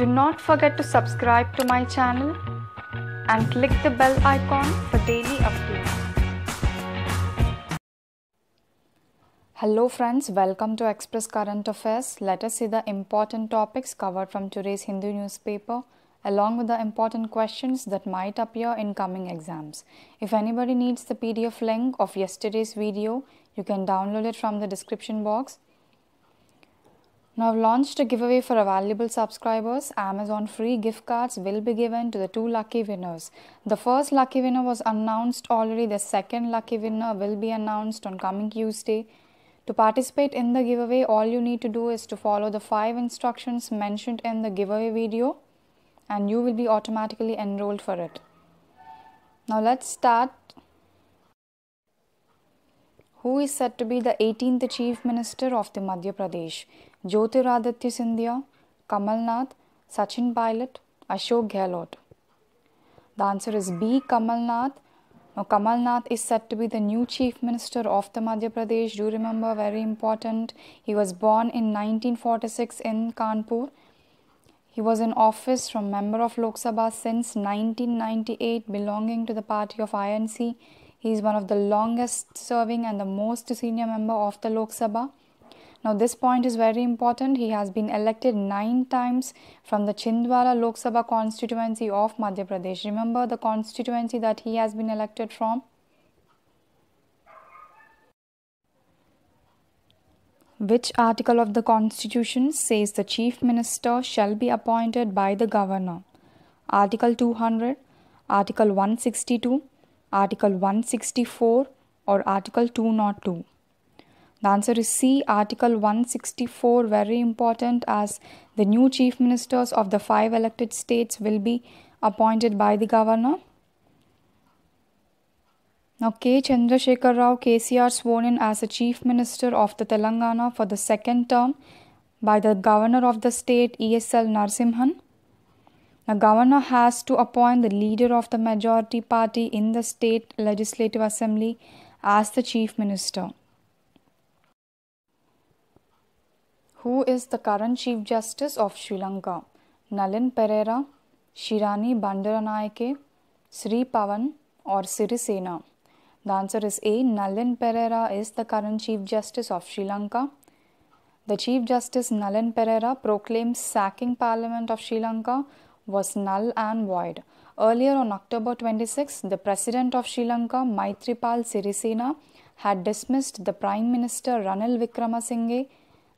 Do not forget to subscribe to my channel and click the bell icon for daily updates. Hello friends, welcome to Express Current Affairs. Let us see the important topics covered from today's Hindu newspaper along with the important questions that might appear in coming exams. If anybody needs the PDF link of yesterday's video, you can download it from the description box. Now, I've launched a giveaway for our valuable subscribers. Amazon free gift cards will be given to the 2 lucky winners. The first lucky winner was announced already. The second lucky winner will be announced on coming Tuesday. To participate in the giveaway, all you need to do is to follow the 5 instructions mentioned in the giveaway video and you will be automatically enrolled for it. Now, let's start. Who is said to be the 18th Chief Minister of the Madhya Pradesh? Jyotiraditya Scindia, Kamal Nath, Sachin Pilot, Ashok Gehlot. The answer is B. Kamal Nath. Now, Kamal Nath is said to be the new Chief Minister of the Madhya Pradesh. Do remember, very important. He was born in 1946 in Kanpur. He was in office from Member of Lok Sabha since 1998, belonging to the party of INC. He is one of the longest serving and the most senior member of the Lok Sabha. Now, this point is very important. He has been elected 9 times from the Chhindwara Lok Sabha constituency of Madhya Pradesh. Remember the constituency that he has been elected from? Which article of the Constitution says the Chief Minister shall be appointed by the Governor? Article 200, Article 162, Article 164 or Article 202? The answer is C. Article 164, very important, as the new Chief Ministers of the 5 elected states will be appointed by the Governor. Now, K. Chandrasekhar Rao KCR sworn in as the Chief Minister of the Telangana for the 2nd term by the Governor of the state ESL Narasimhan. The Governor has to appoint the leader of the majority party in the state legislative assembly as the Chief Minister. Who is the current Chief Justice of Sri Lanka? Nalin Pereira, Shirani Bandaranaike, Sri Pavan or Sirisena? The answer is A. Nalin Pereira is the current Chief Justice of Sri Lanka. The Chief Justice Nalin Pereira proclaimed sacking Parliament of Sri Lanka was null and void. Earlier on October 26, the President of Sri Lanka, Maithripal Sirisena, had dismissed the Prime Minister Ranil Wickremesinghe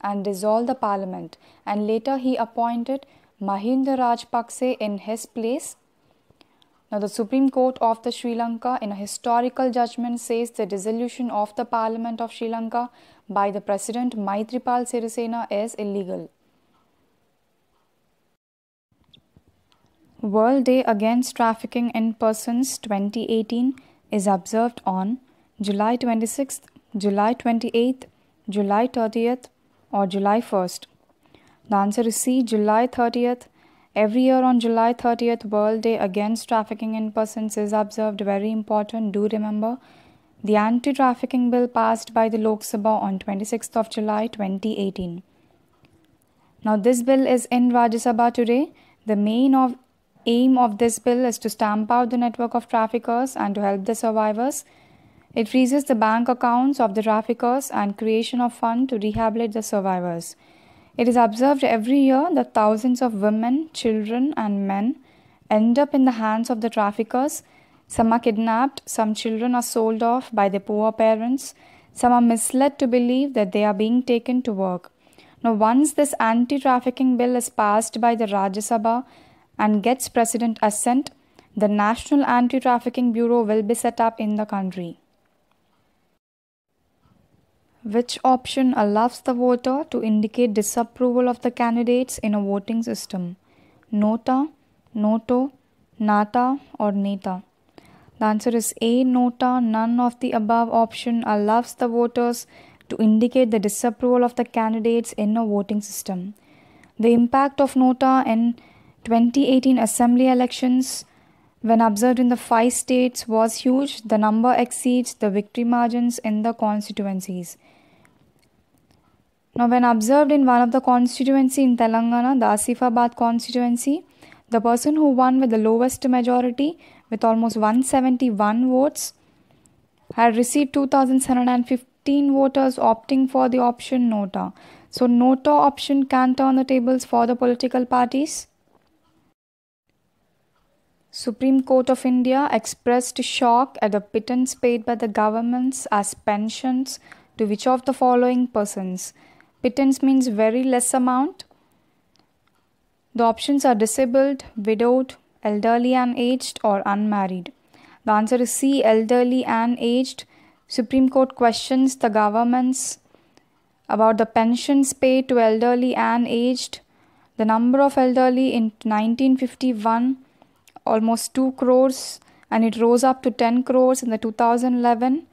and dissolved the Parliament, and later he appointed Mahinda Rajapakse in his place. Now, the Supreme Court of the Sri Lanka in a historical judgment says the dissolution of the Parliament of Sri Lanka by the President Maithripal Sirisena is illegal. World Day Against Trafficking in Persons 2018 is observed on July 26th, July 28th, July 30th or July 1st. The answer is C. July 30th. Every year on July 30th, World Day Against Trafficking in Persons is observed. Very important. Do remember the anti-trafficking bill passed by the Lok Sabha on 26th of July 2018. Now, this bill is in Rajya Sabha today. The main aim of this bill is to stamp out the network of traffickers and to help the survivors. It freezes the bank accounts of the traffickers and creation of fund to rehabilitate the survivors. It is observed every year that thousands of women, children and men end up in the hands of the traffickers. Some are kidnapped, some children are sold off by their poor parents, some are misled to believe that they are being taken to work. Now, once this anti-trafficking bill is passed by the Rajya Sabha and gets President assent, the National Anti-Trafficking Bureau will be set up in the country. Which option allows the voter to indicate disapproval of the candidates in a voting system? Nota, Noto, Nata or Neta? The answer is A. Nota. None of the above option allows the voters to indicate the disapproval of the candidates in a voting system. The impact of Nota in 2018 Assembly elections when observed in the 5 states was huge. The number exceeds the victory margins in the constituencies. Now, when observed in one of the constituency in Telangana, the Asifabad constituency, the person who won with the lowest majority with almost 171 votes had received 2,715 voters opting for the option Nota. So, Nota option can turn the tables for the political parties. Supreme Court of India expressed shock at the pittance paid by the governments as pensions to which of the following persons? Pittance means very less amount. The options are disabled, widowed, elderly and aged, or unmarried. The answer is C, elderly and aged. Supreme Court questions the governments about the pensions paid to elderly and aged. The number of elderly in 1951, almost 2 crores, and it rose up to 10 crores in the 2011.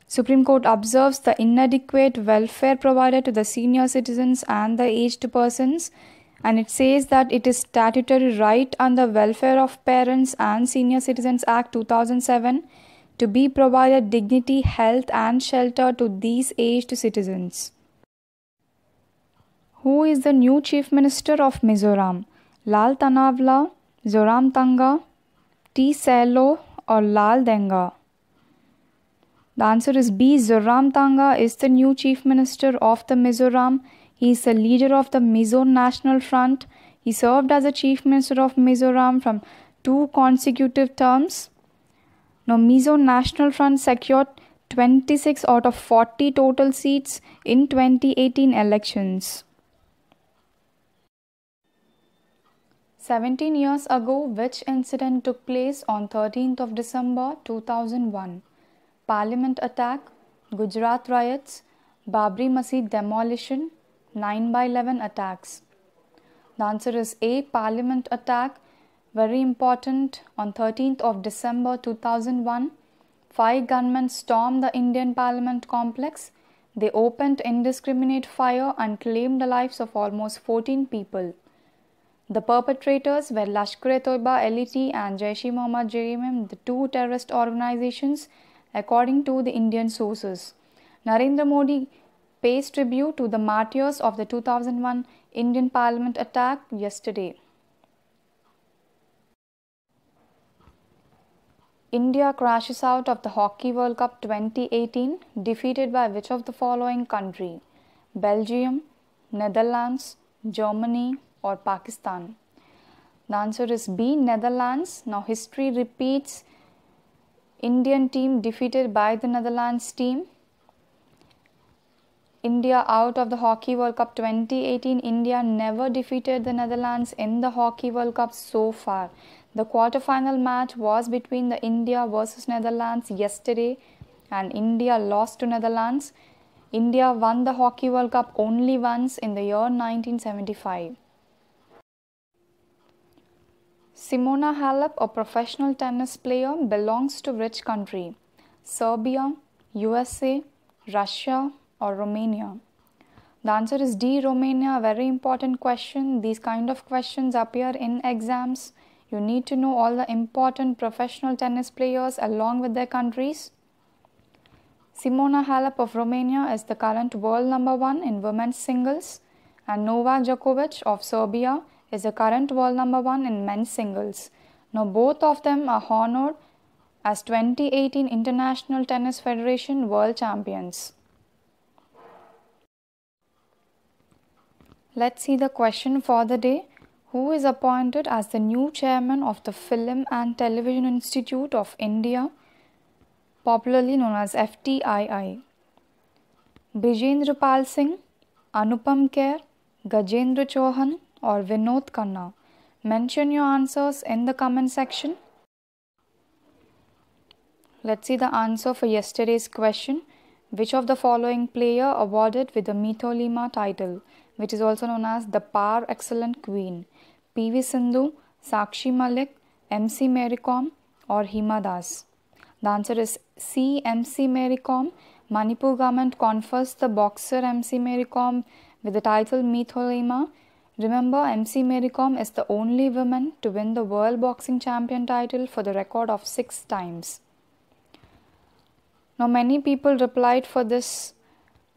Supreme Court observes the inadequate welfare provided to the senior citizens and the aged persons, and it says that it is statutory right under Welfare of Parents and Senior Citizens Act 2007 to be provided dignity, health and shelter to these aged citizens. Who is the new Chief Minister of Mizoram? Lal Tanawala, Zoramthanga, T. Selo, or Lal Denga? The answer is B. Zoramthanga is the new Chief Minister of the Mizoram. He is the leader of the Mizo National Front. He served as the Chief Minister of Mizoram from 2 consecutive terms. Now, Mizo National Front secured 26 out of 40 total seats in 2018 elections. 17 years ago, which incident took place on 13th of December 2001? Parliament attack, Gujarat riots, Babri Masjid demolition, 9/11 attacks. The answer is A, Parliament attack. Very important. On 13th of December 2001, 5 gunmen stormed the Indian Parliament complex. They opened indiscriminate fire and claimed the lives of almost 14 people. The perpetrators were Lashkar-e-Toiba LET and Jaish-e-Mohammed JMM, the 2 terrorist organizations, according to the Indian sources. Narendra Modi pays tribute to the martyrs of the 2001 Indian Parliament attack yesterday. India crashes out of the Hockey World Cup 2018, defeated by which of the following country? Belgium, Netherlands, Germany, or Pakistan? The answer is B, Netherlands. Now, history repeats. Indian team defeated by the Netherlands team. India out of the Hockey World Cup 2018. India never defeated the Netherlands in the Hockey World Cup so far. The quarter-final match was between the India versus Netherlands yesterday, and India lost to Netherlands. India won the Hockey World Cup only once in the year 1975. Simona Halep, a professional tennis player, belongs to which country? Serbia, USA, Russia, or Romania? The answer is D, Romania. A very important question. These kind of questions appear in exams. You need to know all the important professional tennis players along with their countries. Simona Halep of Romania is the current world number 1 in women's singles, and Novak Djokovic of Serbia is the current world number 1 in men's singles. Now, both of them are honored as 2018 International Tennis Federation World Champions. Let's see the question for the day. Who is appointed as the new chairman of the Film and Television Institute of India, popularly known as FTII? Bijendra Pal Singh, Anupam Kher, Gajendra Chauhan, or Vinod Khanna? Mention your answers in the comment section. Let's see the answer for yesterday's question. Which of the following player awarded with the Mytholima title, which is also known as the Par Excellent Queen? PV Sindhu, Sakshi Malik, MC Mary Kom, or Hima Das? The answer is C, MC Mary Kom. Manipur government confers the boxer MC Mary Kom with the title Mytholima. Remember, MC Mary Kom is the only woman to win the World Boxing Champion title for the record of 6 times. Now, many people replied for this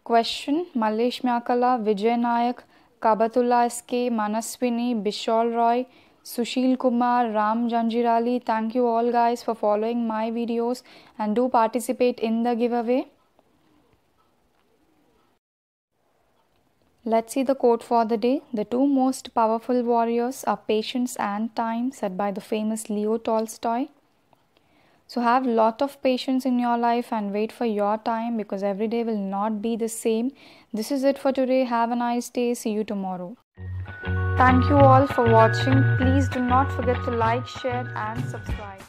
Question: Malesh Myakala, Vijay Nayak, Kabatullah SK, Manaswini, Bishal Roy, Sushil Kumar, Ram Janjirali. Thank you all guys for following my videos and do participate in the giveaway. Let's see the quote for the day. The two most powerful warriors are patience and time, said by the famous Leo Tolstoy. So have lot of patience in your life and wait for your time, because every day will not be the same. This is it for today. Have a nice day. See you tomorrow. Thank you all for watching. Please do not forget to like, share and subscribe.